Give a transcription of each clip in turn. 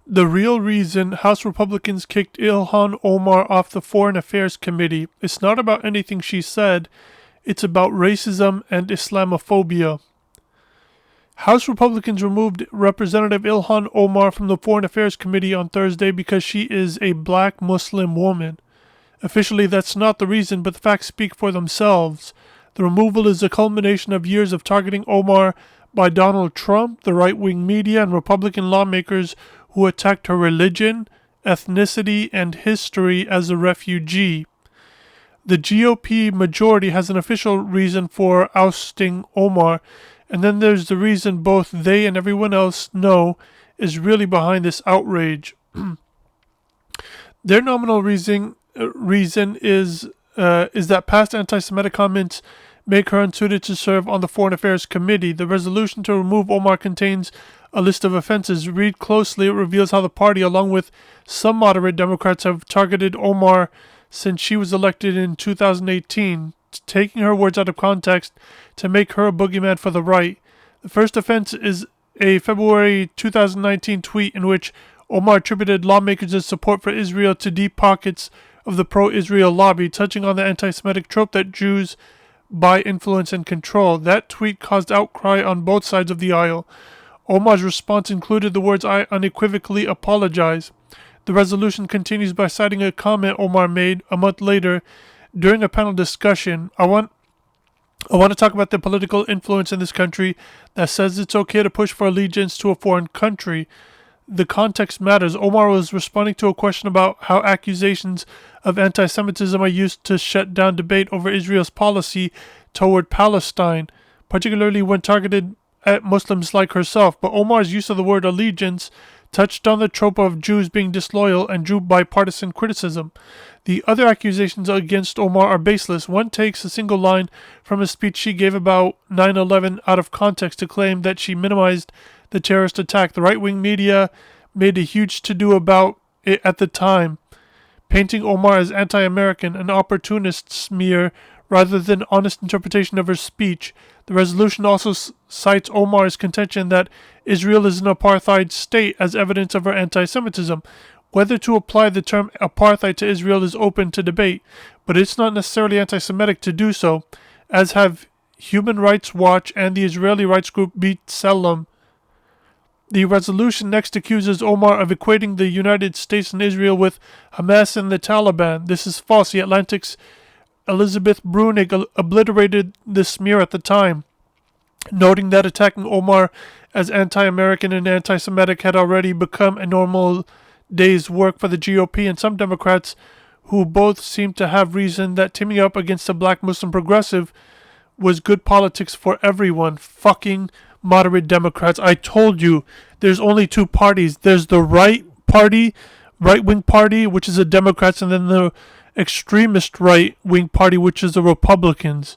The real reason House Republicans kicked Ilhan Omar off the Foreign Affairs Committee is not about anything she said, it's about racism and Islamophobia. House Republicans removed Representative Ilhan Omar from the Foreign Affairs Committee on Thursday because she is a black Muslim woman. Officially, that's not the reason, but the facts speak for themselves. The removal is a culmination of years of targeting Omar by Donald Trump, the right-wing media, and Republican lawmakers who attacked her religion, ethnicity, and history as a refugee. The GOP majority has an official reason for ousting Omar, and then there's the reason both they and everyone else know is really behind this outrage. Their nominal reason is that past anti-Semitic comments make her unsuited to serve on the Foreign Affairs Committee. The resolution to remove Omar contains a list of offenses. Read closely, it reveals how the party, along with some moderate Democrats, have targeted Omar since she was elected in 2018, taking her words out of context to make her a boogeyman for the right. The first offense is a February 2019 tweet in which Omar attributed lawmakers' support for Israel to deep pockets of the pro-Israel lobby, touching on the anti-Semitic trope that Jews buy influence and control. That tweet caused outcry on both sides of the aisle. Omar's response included the words, "I unequivocally apologize." The resolution continues by citing a comment Omar made a month later during a panel discussion. I want to talk about the political influence in this country that says it's okay to push for allegiance to a foreign country. The context matters. Omar was responding to a question about how accusations of anti-Semitism are used to shut down debate over Israel's policy toward Palestine, particularly when targeted at Muslims like herself. But Omar's use of the word allegiance touched on the trope of Jews being disloyal and drew bipartisan criticism. The other accusations against Omar are baseless. One takes a single line from a speech she gave about 9/11 out of context to claim that she minimized the terrorist attack. The right-wing media made a huge to-do about it at the time, painting Omar as anti-American, an opportunist smear rather than honest interpretation of her speech. The resolution also cites Omar's contention that Israel is an apartheid state as evidence of her anti-Semitism. Whether to apply the term apartheid to Israel is open to debate, but it's not necessarily anti-Semitic to do so, as have Human Rights Watch and the Israeli rights group B'Tselem. The resolution next accuses Omar of equating the United States and Israel with Hamas and the Taliban. This is false. The Atlantic's Elizabeth Brunig obliterated the smear at the time, noting that attacking Omar as anti-American and anti-Semitic had already become a normal day's work for the GOP and some Democrats who both seem to have reason that teaming up against a black Muslim progressive was good politics for everyone. Fucking moderate Democrats. I told you, there's only two parties. There's the right-wing party, which is the Democrats, and then the extremist right-wing party, which is the Republicans.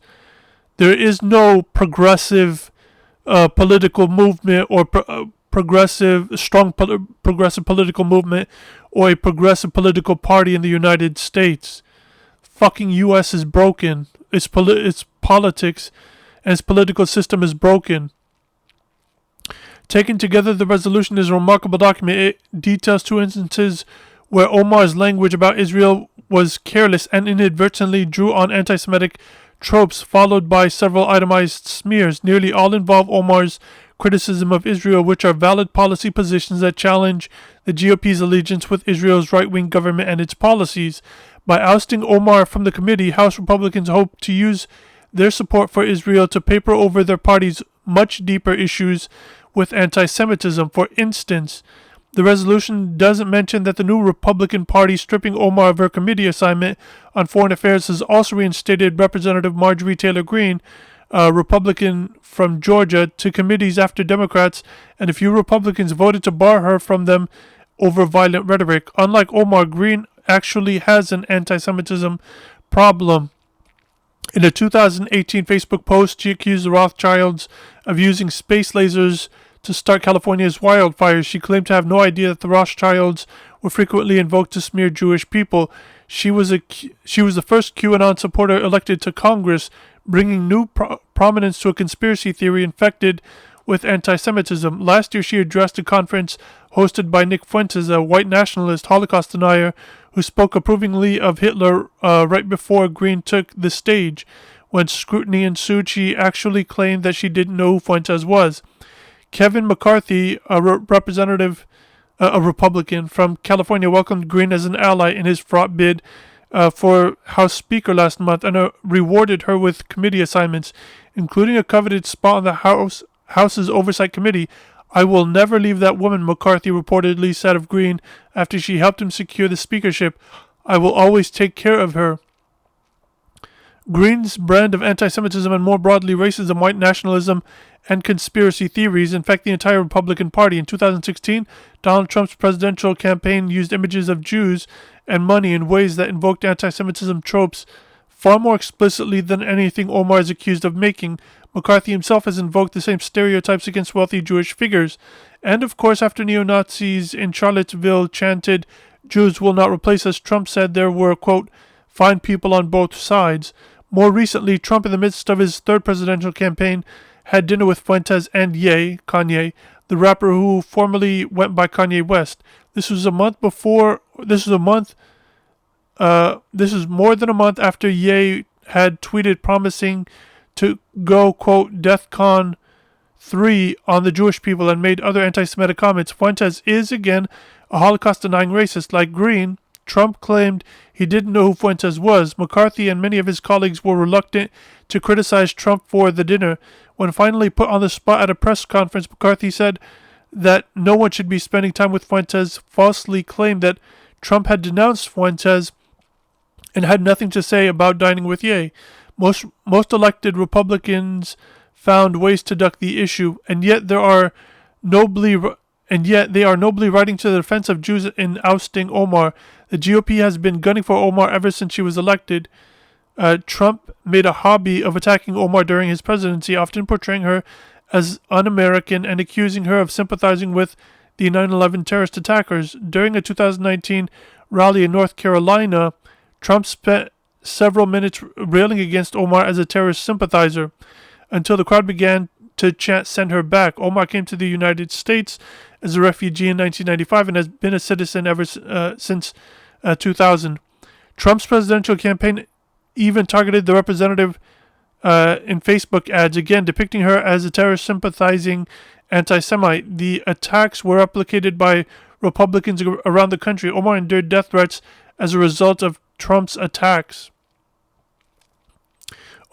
There is no progressive political movement or progressive political movement or a progressive political party in the United States. Fucking U.S. is broken. Its politics and its political system is broken. Taken together, the resolution is a remarkable document. It details two instances where Omar's language about Israel was careless and inadvertently drew on anti-Semitic tropes, followed by several itemized smears. Nearly all involve Omar's criticism of Israel, which are valid policy positions that challenge the GOP's allegiance with Israel's right-wing government and its policies. By ousting Omar from the committee, House Republicans hope to use their support for Israel to paper over their party's much deeper issues with anti-Semitism. For instance, the resolution doesn't mention that the new Republican Party stripping Omar of her committee assignment on foreign affairs has also reinstated Representative Marjorie Taylor Greene, a Republican from Georgia, to committees after Democrats and a few Republicans voted to bar her from them over violent rhetoric. Unlike Omar, Greene actually has an anti-Semitism problem. In a 2018 Facebook post, she accused the Rothschilds of using space lasers to start California's wildfires. She claimed to have no idea that the Rothschilds were frequently invoked to smear Jewish people. She was the first QAnon supporter elected to Congress, bringing new prominence to a conspiracy theory infected with anti-Semitism. Last year, she addressed a conference hosted by Nick Fuentes, a white nationalist Holocaust denier who spoke approvingly of Hitler right before Green took the stage. When scrutiny ensued, she actually claimed that she didn't know who Fuentes was. Kevin McCarthy, a Republican from California, welcomed Green as an ally in his fraught bid for House Speaker last month and rewarded her with committee assignments, including a coveted spot on the House's Oversight Committee. "I will never leave that woman," McCarthy reportedly said of Green after she helped him secure the speakership. "I will always take care of her." Green's brand of anti-Semitism and more broadly racism, white nationalism, and conspiracy theories infect the entire Republican Party. In 2016, Donald Trump's presidential campaign used images of Jews and money in ways that invoked anti-Semitism tropes far more explicitly than anything Omar is accused of making. McCarthy himself has invoked the same stereotypes against wealthy Jewish figures. And of course, after neo-Nazis in Charlottesville chanted, "Jews will not replace us," Trump said there were, quote, "fine people on both sides." More recently, Trump, in the midst of his third presidential campaign, had dinner with Fuentes and Kanye, the rapper who formerly went by Kanye West. This was more than a month after Ye had tweeted promising to go, quote, DEFCON 3 on the Jewish people and made other anti-Semitic comments. Fuentes is, again, a Holocaust-denying racist. Like Green, Trump claimed he didn't know who Fuentes was. McCarthy and many of his colleagues were reluctant to criticize Trump for the dinner. When finally put on the spot at a press conference, McCarthy said that no one should be spending time with Fuentes, falsely claimed that Trump had denounced Fuentes and had nothing to say about dining with Ye. Most elected Republicans found ways to duck the issue, and yet they are nobly riding to the defense of Jews in ousting Omar. The GOP has been gunning for Omar ever since she was elected. Trump made a hobby of attacking Omar during his presidency, often portraying her as un-American and accusing her of sympathizing with the 9/11 terrorist attackers. During a 2019 rally in North Carolina, Trump spent several minutes railing against Omar as a terrorist sympathizer until the crowd began to chant, "Send her back." Omar came to the United States as a refugee in 1995 and has been a citizen ever since 2000. Trump's presidential campaign even targeted the representative in Facebook ads, again depicting her as a terrorist sympathizing anti-Semite. The attacks were replicated by Republicans around the country. Omar endured death threats as a result of Trump's attacks.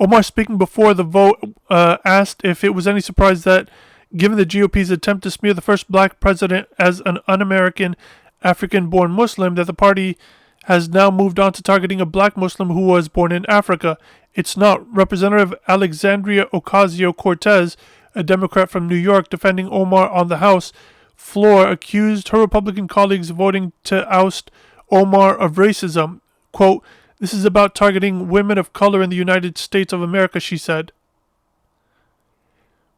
Omar, speaking before the vote, asked if it was any surprise that, given the GOP's attempt to smear the first black president as an un-American, African-born Muslim, that the party has now moved on to targeting a black Muslim who was born in Africa. It's not. Representative Alexandria Ocasio-Cortez, a Democrat from New York, defending Omar on the House floor, accused her Republican colleagues voting to oust Omar of racism. Quote, "This is about targeting women of color in the United States of America," she said.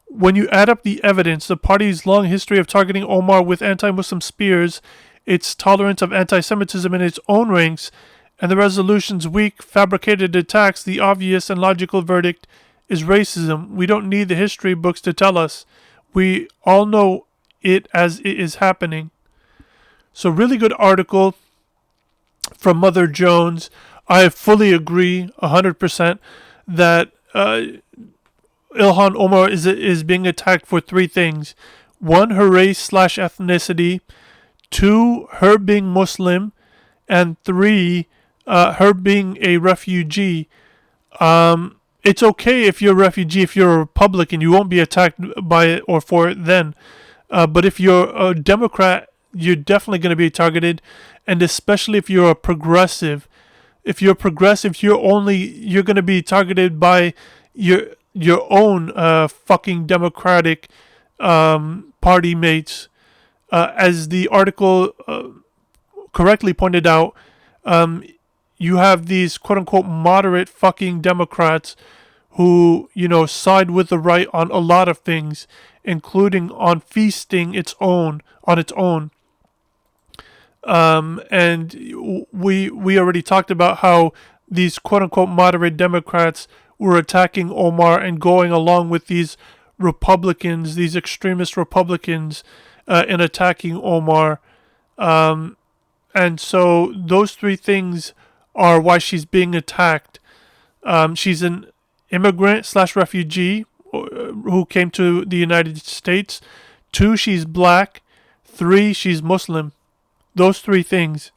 When you add up the evidence, the party's long history of targeting Omar with anti-Muslim spears, its tolerance of anti-Semitism in its own ranks, and the resolution's weak, fabricated attacks, the obvious and logical verdict is racism. We don't need the history books to tell us. We all know it as it is happening. So really good article from Mother Jones. I fully agree 100% that Ilhan Omar is being attacked for three things. One, her race/ethnicity. Two, her being Muslim. And three, her being a refugee. It's okay if you're a refugee, if you're a Republican, you won't be attacked by it or for it then. But if you're a Democrat, you're definitely going to be targeted, and especially if you're a progressive. If you're progressive, you're going to be targeted by your own fucking Democratic party mates. As the article correctly pointed out, you have these quote-unquote moderate fucking Democrats who, side with the right on a lot of things, including on feasting on its own. And we already talked about how these quote-unquote moderate Democrats were attacking Omar and going along with these Republicans, these extremist Republicans, in attacking Omar. And so those three things are why she's being attacked. She's an immigrant slash refugee who came to the United States. 2, she's black. 3, she's Muslim. Those three things.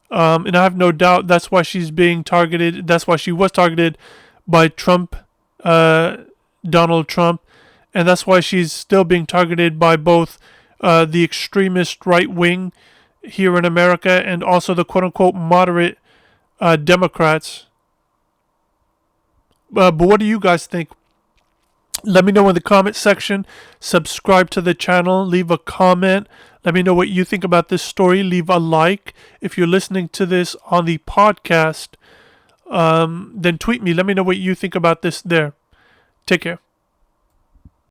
And I have no doubt that's why she's being targeted. That's why she was targeted by Trump, Donald Trump. And that's why she's still being targeted by both the extremist right wing here in America and also the quote-unquote moderate Democrats. But what do you guys think? Let me know in the comment section. Subscribe to the channel. Leave a comment. Let me know what you think about this story. Leave a like. If you're listening to this on the podcast, then tweet me. Let me know what you think about this there. Take care.